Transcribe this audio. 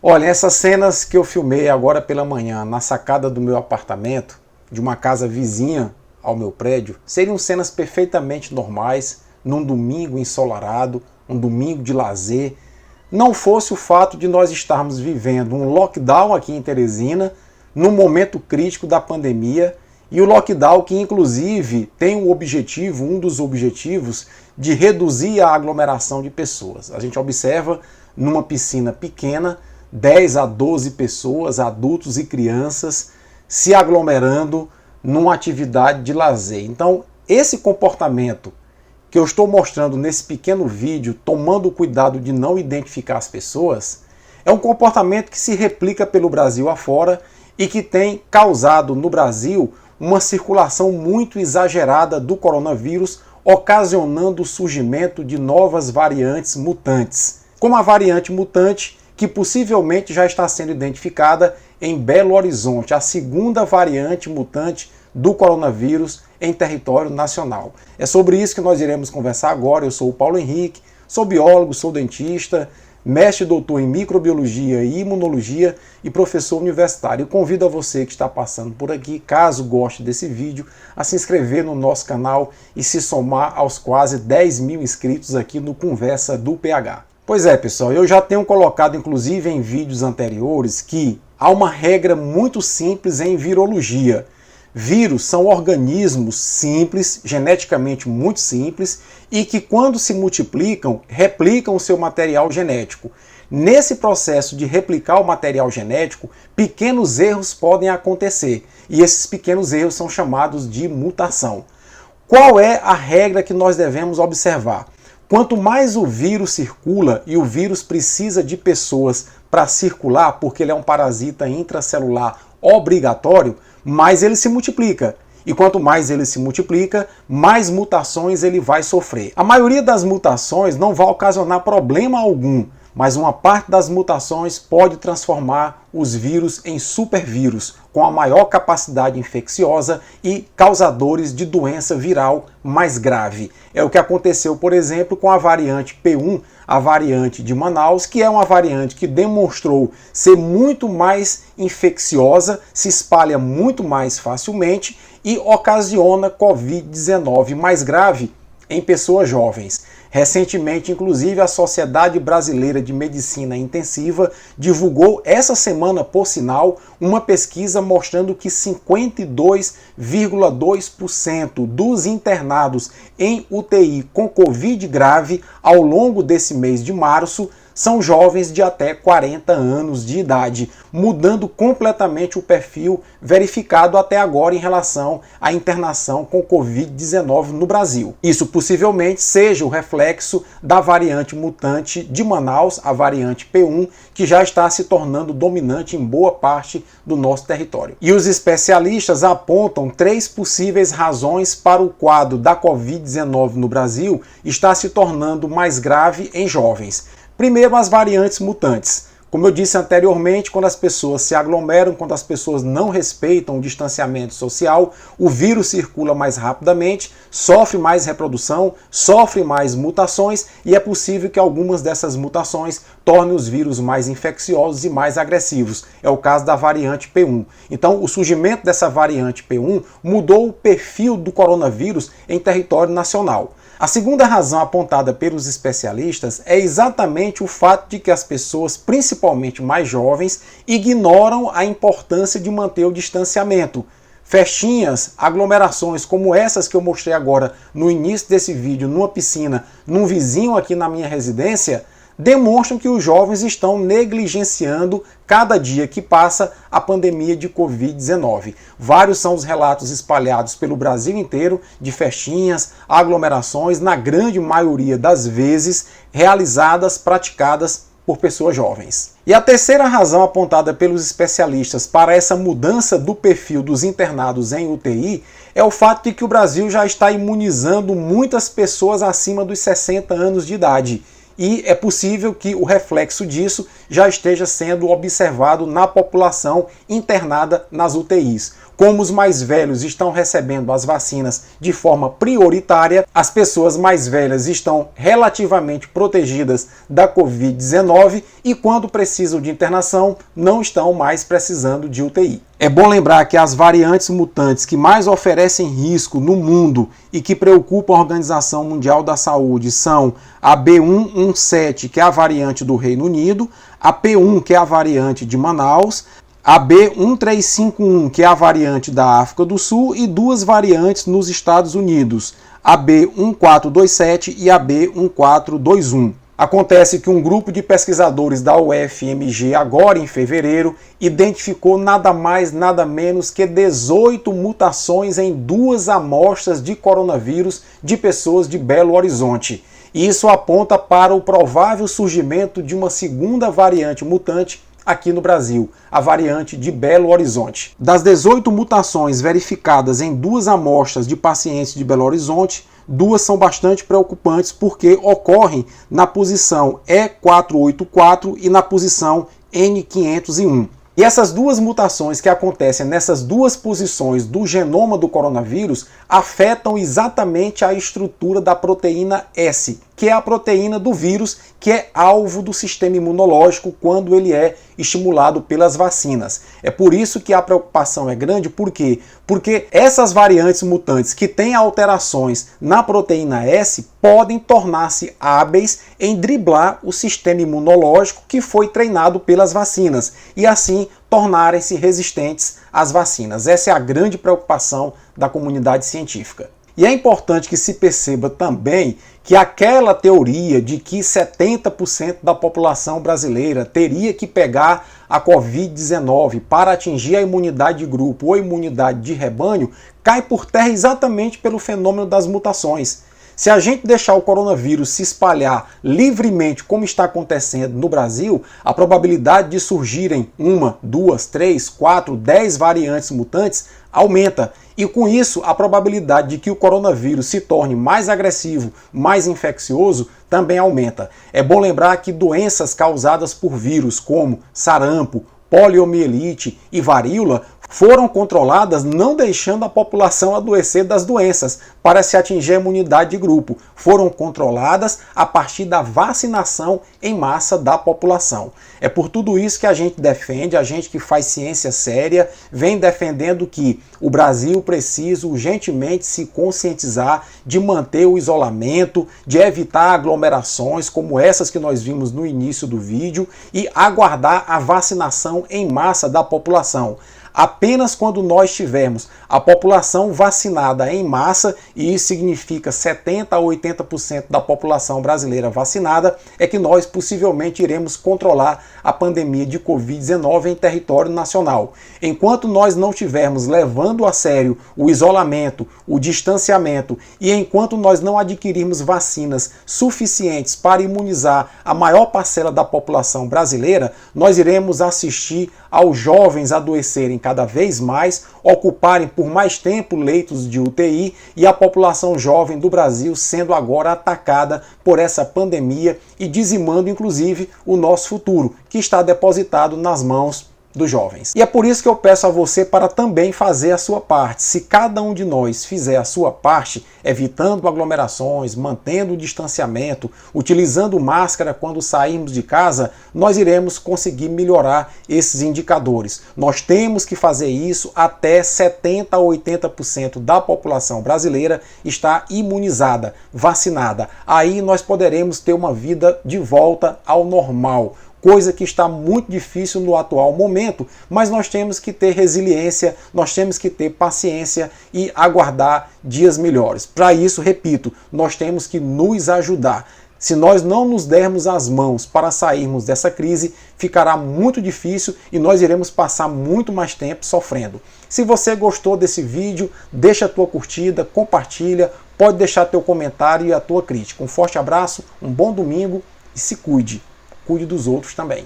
Olha, essas cenas que eu filmei agora pela manhã na sacada do meu apartamento, de uma casa vizinha ao meu prédio, seriam cenas perfeitamente normais num domingo ensolarado, um domingo de lazer, não fosse o fato de nós estarmos vivendo um lockdown aqui em Teresina, num momento crítico da pandemia, e o lockdown que inclusive tem o objetivo, um dos objetivos, de reduzir a aglomeração de pessoas. A gente observa numa piscina pequena 10 a 12 pessoas, adultos e crianças, se aglomerando numa atividade de lazer. Então, esse comportamento que eu estou mostrando nesse pequeno vídeo, tomando o cuidado de não identificar as pessoas, é um comportamento que se replica pelo Brasil afora e que tem causado no Brasil uma circulação muito exagerada do coronavírus, ocasionando o surgimento de novas variantes mutantes, como a variante mutante que possivelmente já está sendo identificada em Belo Horizonte, a segunda variante mutante do coronavírus em território nacional. É sobre isso que nós iremos conversar agora. Eu sou o Paulo Henrique, sou biólogo, sou dentista, mestre e doutor em microbiologia e imunologia e professor universitário. Eu convido a você que está passando por aqui, caso goste desse vídeo, a se inscrever no nosso canal e se somar aos quase 10 mil inscritos aqui no Conversa do PH. Pois é, pessoal, eu já tenho colocado inclusive em vídeos anteriores que há uma regra muito simples em virologia. Vírus são organismos simples, geneticamente muito simples, e que quando se multiplicam, replicam o seu material genético. Nesse processo de replicar o material genético, pequenos erros podem acontecer, e esses pequenos erros são chamados de mutação. Qual é a regra que nós devemos observar? Quanto mais o vírus circula, e o vírus precisa de pessoas para circular, porque ele é um parasita intracelular obrigatório, mais ele se multiplica. E quanto mais ele se multiplica, mais mutações ele vai sofrer. A maioria das mutações não vai ocasionar problema algum, mas uma parte das mutações pode transformar os vírus em supervírus, com a maior capacidade infecciosa e causadores de doença viral mais grave. É o que aconteceu, por exemplo, com a variante P1, a variante de Manaus, que é uma variante que demonstrou ser muito mais infecciosa, se espalha muito mais facilmente e ocasiona Covid-19 mais grave em pessoas jovens. Recentemente, inclusive, a Sociedade Brasileira de Medicina Intensiva divulgou essa semana, por sinal, uma pesquisa mostrando que 52,2% dos internados em UTI com Covid grave ao longo desse mês de março são jovens de até 40 anos de idade, mudando completamente o perfil verificado até agora em relação à internação com Covid-19 no Brasil. Isso possivelmente seja o reflexo da variante mutante de Manaus, a variante P1, que já está se tornando dominante em boa parte do nosso território. E os especialistas apontam 3 possíveis razões para o quadro da Covid-19 no Brasil estar se tornando mais grave em jovens. Primeiro, as variantes mutantes. Como eu disse anteriormente, quando as pessoas se aglomeram, quando as pessoas não respeitam o distanciamento social, o vírus circula mais rapidamente, sofre mais reprodução, sofre mais mutações e é possível que algumas dessas mutações tornem os vírus mais infecciosos e mais agressivos. É o caso da variante P1. Então, o surgimento dessa variante P1 mudou o perfil do coronavírus em território nacional. A segunda razão apontada pelos especialistas é exatamente o fato de que as pessoas, principalmente mais jovens, ignoram a importância de manter o distanciamento. Festinhas, aglomerações como essas que eu mostrei agora no início desse vídeo, numa piscina, num vizinho aqui na minha residência, demonstram que os jovens estão negligenciando cada dia que passa a pandemia de Covid-19. Vários são os relatos espalhados pelo Brasil inteiro de festinhas, aglomerações, na grande maioria das vezes realizadas, praticadas por pessoas jovens. E a terceira razão apontada pelos especialistas para essa mudança do perfil dos internados em UTI é o fato de que o Brasil já está imunizando muitas pessoas acima dos 60 anos de idade. e é possível que o reflexo disso já esteja sendo observado na população internada nas UTIs. Como os mais velhos estão recebendo as vacinas de forma prioritária, as pessoas mais velhas estão relativamente protegidas da Covid-19 e, quando precisam de internação, não estão mais precisando de UTI. É bom lembrar que as variantes mutantes que mais oferecem risco no mundo e que preocupam a Organização Mundial da Saúde são a B117, que é a variante do Reino Unido, a P1, que é a variante de Manaus, a B1351, que é a variante da África do Sul, e duas variantes nos Estados Unidos, a B1427 e a B1421. Acontece que um grupo de pesquisadores da UFMG, agora em fevereiro, identificou nada mais, nada menos que 18 mutações em duas amostras de coronavírus de pessoas de Belo Horizonte. E isso aponta para o provável surgimento de uma segunda variante mutante aqui no Brasil, a variante de Belo Horizonte. Das 18 mutações verificadas em duas amostras de pacientes de Belo Horizonte, duas são bastante preocupantes porque ocorrem na posição E484 e na posição N501. E essas duas mutações que acontecem nessas duas posições do genoma do coronavírus afetam exatamente a estrutura da proteína S, que é a proteína do vírus que é alvo do sistema imunológico quando ele é estimulado pelas vacinas. É por isso que a preocupação é grande, por quê? Porque essas variantes mutantes que têm alterações na proteína S podem tornar-se hábeis em driblar o sistema imunológico que foi treinado pelas vacinas e assim tornarem-se resistentes às vacinas. Essa é a grande preocupação da comunidade científica. E é importante que se perceba também que aquela teoria de que 70% da população brasileira teria que pegar a Covid-19 para atingir a imunidade de grupo ou imunidade de rebanho cai por terra exatamente pelo fenômeno das mutações. Se a gente deixar o coronavírus se espalhar livremente, como está acontecendo no Brasil, a probabilidade de surgirem 1, 2, 3, 4, 10 variantes mutantes aumenta. E com isso, a probabilidade de que o coronavírus se torne mais agressivo, mais infeccioso, também aumenta. É bom lembrar que doenças causadas por vírus como sarampo, poliomielite e varíola foram controladas não deixando a população adoecer das doenças para se atingir a imunidade de grupo. Foram controladas a partir da vacinação em massa da população. É por tudo isso que a gente defende, a gente que faz ciência séria, vem defendendo que o Brasil precisa urgentemente se conscientizar de manter o isolamento, de evitar aglomerações como essas que nós vimos no início do vídeo e aguardar a vacinação em massa da população. Apenas quando nós tivermos a população vacinada em massa, e isso significa 70% a 80% da população brasileira vacinada, é que nós possivelmente iremos controlar a pandemia de Covid-19 em território nacional. Enquanto nós não estivermos levando a sério o isolamento, o distanciamento, e enquanto nós não adquirirmos vacinas suficientes para imunizar a maior parcela da população brasileira, nós iremos assistir aos jovens adoecerem cada vez mais, ocuparem por mais tempo leitos de UTI e a população jovem do Brasil sendo agora atacada por essa pandemia e dizimando inclusive o nosso futuro, que está depositado nas mãos dos jovens. E é por isso que eu peço a você para também fazer a sua parte. Se cada um de nós fizer a sua parte, evitando aglomerações, mantendo o distanciamento, utilizando máscara quando sairmos de casa, nós iremos conseguir melhorar esses indicadores. Nós temos que fazer isso até 70% a 80% da população brasileira estar imunizada, vacinada. Aí nós poderemos ter uma vida de volta ao normal. Coisa que está muito difícil no atual momento, mas nós temos que ter resiliência, nós temos que ter paciência e aguardar dias melhores. Para isso, repito, nós temos que nos ajudar. Se nós não nos dermos as mãos para sairmos dessa crise, ficará muito difícil e nós iremos passar muito mais tempo sofrendo. Se você gostou desse vídeo, deixa a tua curtida, compartilha, pode deixar teu comentário e a tua crítica. Um forte abraço, um bom domingo e se cuide. Cuide dos outros também.